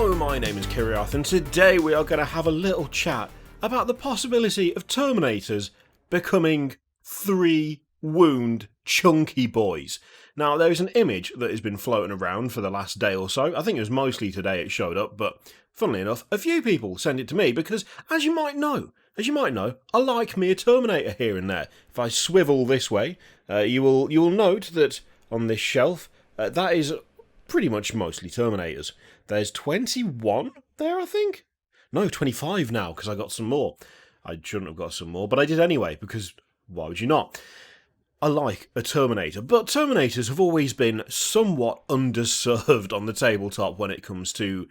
Hello, my name is Kiriath, and today we are going to have a little chat about the possibility of Terminators becoming 3-wound chunky boys. Now, there's an image that has been floating around for the last day or so. I think it was mostly today it showed up, but funnily enough, a few people sent it to me because, as you might know, I like me a Terminator here and there. If I swivel this way, you will note that on this shelf, that is pretty much mostly Terminators. There's 21 there, I think? No, 25 now, because I got some more. I shouldn't have got some more, but I did anyway, because why would you not? I like a Terminator, but Terminators have always been somewhat underserved on the tabletop when it comes to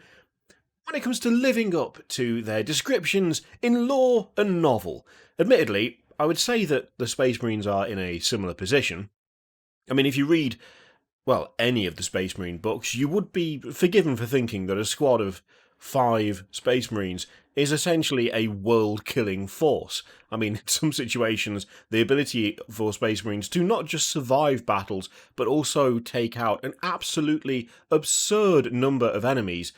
living up to their descriptions in lore and novel. Admittedly, I would say that the Space Marines are in a similar position. I mean, if you read, well, any of the Space Marine books, you would be forgiven for thinking that a squad of 5 Space Marines is essentially a world-killing force. I mean, in some situations, the ability for Space Marines to not just survive battles, but also take out an absolutely absurd number of enemies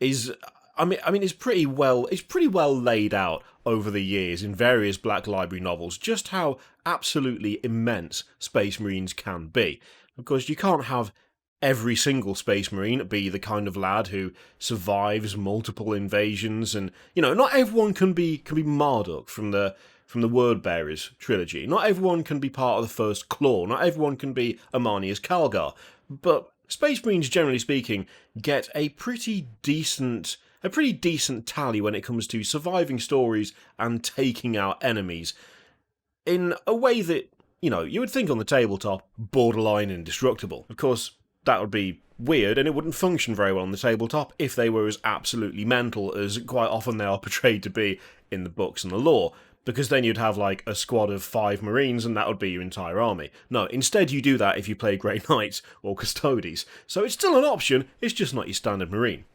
is, it's pretty well laid out over the years in various Black Library novels just how absolutely immense Space Marines can be. Of course, you can't have every single Space Marine be the kind of lad who survives multiple invasions, and not everyone can be Marduk from the Word Bearers trilogy. Not everyone can be part of the First Claw. Not everyone can be Amania's Calgar. But Space Marines, generally speaking, get a pretty decent tally when it comes to surviving stories and taking out enemies in a way that, you would think on the tabletop, borderline indestructible. Of course, that would be weird, and it wouldn't function very well on the tabletop if they were as absolutely mental as quite often they are portrayed to be in the books and the lore, because then you'd have, like, a squad of 5 Marines, and that would be your entire army. No, instead you do that if you play Grey Knights or Custodes. So it's still an option, it's just not your standard Marine.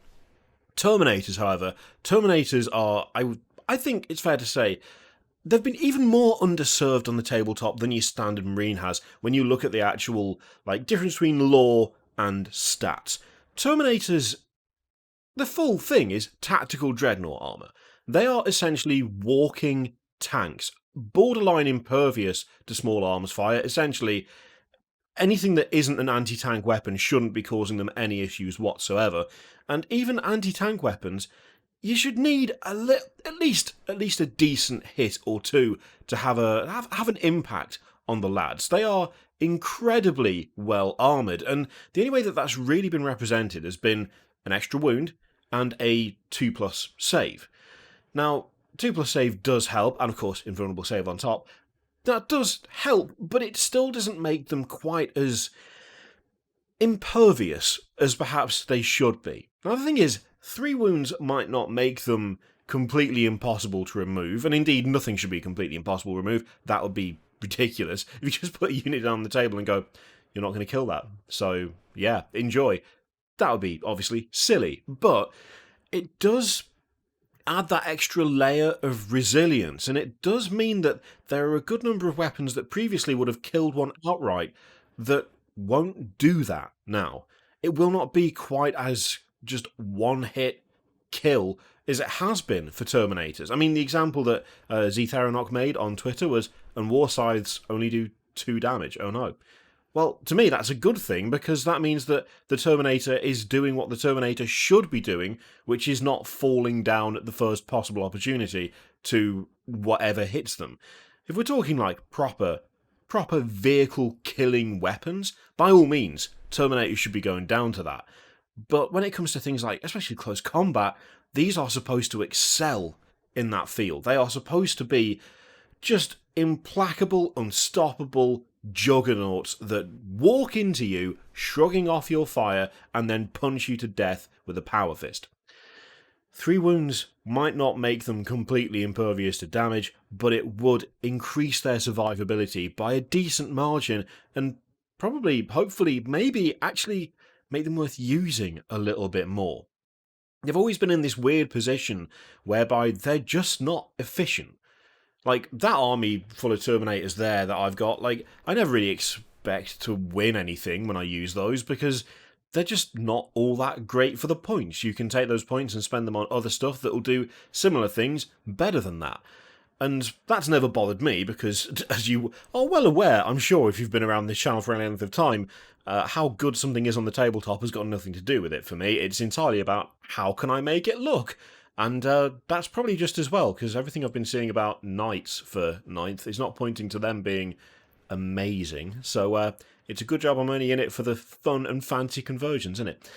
Terminators, however, are, I think it's fair to say, they've been even more underserved on the tabletop than your standard Marine has when you look at the actual, difference between lore and stats. Terminators, the full thing is tactical dreadnought armour. They are essentially walking tanks, borderline impervious to small arms fire. Essentially, anything that isn't an anti-tank weapon shouldn't be causing them any issues whatsoever. And even anti-tank weapons, you should need at least a decent hit or two to have an impact on the lads. They are incredibly well armoured, and the only way that that's really been represented has been an extra wound and a 2+ save. Now, 2+ save does help, and of course, invulnerable save on top. That does help, but it still doesn't make them quite as impervious as perhaps they should be. Now, the thing is, 3 wounds might not make them completely impossible to remove, and indeed nothing should be completely impossible to remove. That would be ridiculous if you just put a unit on the table and go, you're not going to kill that, so yeah, enjoy. That would be obviously silly, but it does add that extra layer of resilience, and it does mean that there are a good number of weapons that previously would have killed one outright that won't do that now. It will not be quite as just one-hit kill as it has been for Terminators. I mean, the example that Zetheranok made on Twitter was, and war scythes only do 2 damage. Oh no. Well, to me, that's a good thing, because that means that the Terminator is doing what the Terminator should be doing, which is not falling down at the first possible opportunity to whatever hits them. If we're talking like proper vehicle-killing weapons, by all means, Terminators should be going down to that. But when it comes to things like, especially close combat, these are supposed to excel in that field. They are supposed to be just implacable, unstoppable juggernauts that walk into you, shrugging off your fire, and then punch you to death with a power fist. 3 wounds might not make them completely impervious to damage, but it would increase their survivability by a decent margin, and probably, hopefully, maybe actually make them worth using a little bit more. They've always been in this weird position whereby they're just not efficient. Like, that army full of Terminators there that I've got, I never really expect to win anything when I use those, because they're just not all that great for the points. You can take those points and spend them on other stuff that will do similar things better than that. And that's never bothered me because, as you are well aware, I'm sure if you've been around this channel for any length of time, how good something is on the tabletop has got nothing to do with it for me. It's entirely about how can I make it look. And that's probably just as well, because everything I've been seeing about Knights for 9th is not pointing to them being amazing. So it's a good job I'm only in it for the fun and fancy conversions, isn't it?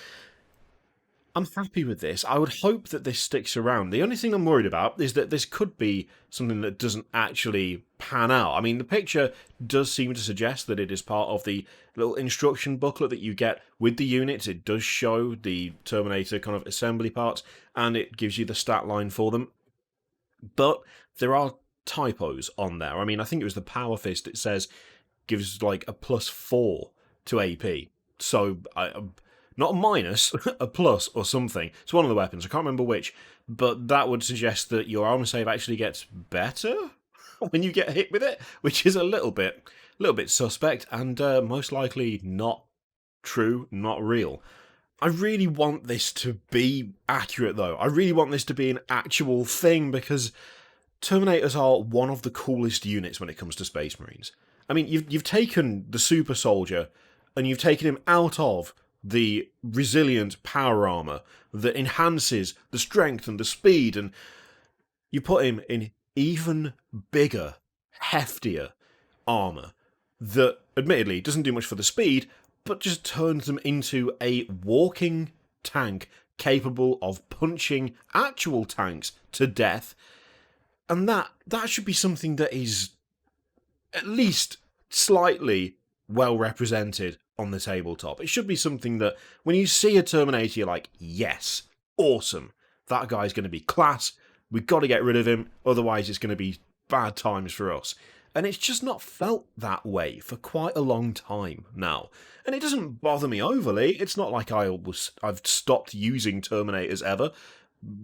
I'm happy with this. I would hope that this sticks around. The only thing I'm worried about is that this could be something that doesn't actually pan out. I mean, the picture does seem to suggest that it is part of the little instruction booklet that you get with the units. It does show the Terminator kind of assembly parts, and it gives you the stat line for them. But there are typos on there. I mean, I think it was the Power Fist. It says gives like a +4 to AP. So not a minus, a plus or something. It's one of the weapons. I can't remember which, but that would suggest that your armor save actually gets better when you get hit with it, which is a little bit suspect and most likely not true, not real. I really want this to be accurate, though. I really want this to be an actual thing because Terminators are one of the coolest units when it comes to Space Marines. I mean, you've taken the super soldier and you've taken him out of the resilient power armor that enhances the strength and the speed, and you put him in even bigger, heftier armor that admittedly doesn't do much for the speed, but just turns them into a walking tank capable of punching actual tanks to death. And that should be something that is at least slightly well represented on the tabletop. It should be something that when you see a Terminator, you're like, yes, awesome. That guy's going to be class. We've got to get rid of him. Otherwise, it's going to be bad times for us. And it's just not felt that way for quite a long time now. And it doesn't bother me overly. It's not like I've stopped using Terminators ever,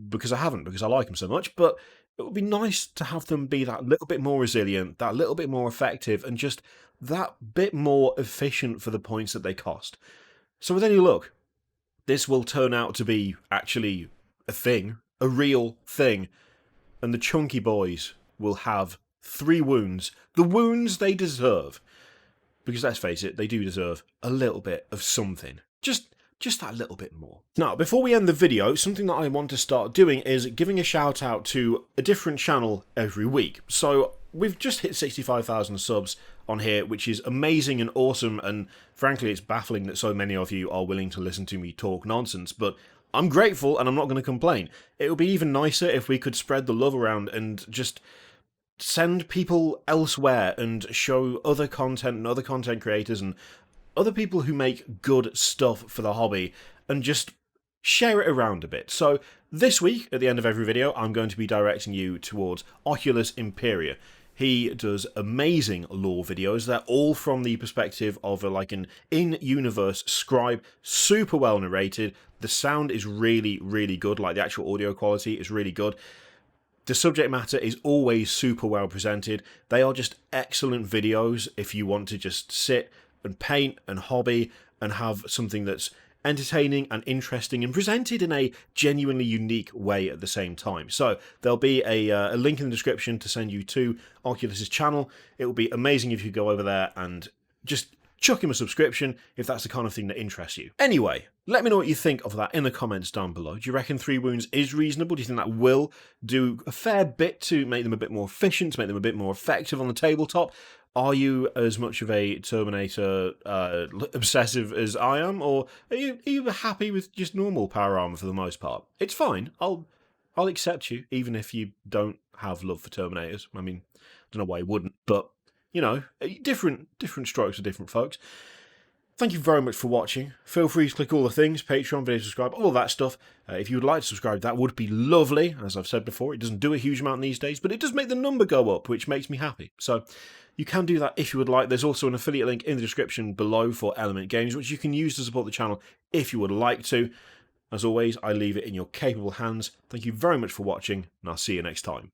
because I haven't, because I like them so much. But it would be nice to have them be that little bit more resilient, that little bit more effective, and just that bit more efficient for the points that they cost. So with any luck, this will turn out to be actually a thing, a real thing, and the chunky boys will have 3 wounds, the wounds they deserve. Because let's face it, they do deserve a little bit of something. Just that little bit more. Now, before we end the video, something that I want to start doing is giving a shout out to a different channel every week. So we've just hit 65,000 subs on here, which is amazing and awesome, and frankly it's baffling that so many of you are willing to listen to me talk nonsense, but I'm grateful and I'm not going to complain. It would be even nicer if we could spread the love around and just send people elsewhere and show other content and other content creators and other people who make good stuff for the hobby and just share it around a bit. So this week, at the end of every video, I'm going to be directing you towards Oculus Imperia. He does amazing lore videos. They're all from the perspective of like an in-universe scribe, super well narrated. The sound is really, really good, like the actual audio quality is really good. The subject matter is always super well presented. They are just excellent videos if you want to just sit and paint and hobby and have something that's entertaining and interesting and presented in a genuinely unique way at the same time. So there'll be a link in the description to send you to Oculus's channel. It will be amazing if you go over there and just chuck him a subscription if that's the kind of thing that interests you. Anyway, let me know what you think of that in the comments down below. Do you reckon 3 wounds is reasonable? Do you think that will do a fair bit to make them a bit more efficient, to make them a bit more effective on the tabletop? Are you as much of a Terminator obsessive as I am, or are you happy with just normal power armor for the most part? It's fine. I'll accept you, even if you don't have love for Terminators. I mean, I don't know why you wouldn't, but you know, different strokes for different folks. Thank you very much for watching. Feel free to click all the things, Patreon, video subscribe, all that stuff. If you would like to subscribe, that would be lovely. As I've said before, it doesn't do a huge amount these days, but it does make the number go up, which makes me happy. So you can do that if you would like. There's also an affiliate link in the description below for Element Games, which you can use to support the channel if you would like to. As always, I leave it in your capable hands. Thank you very much for watching, and I'll see you next time.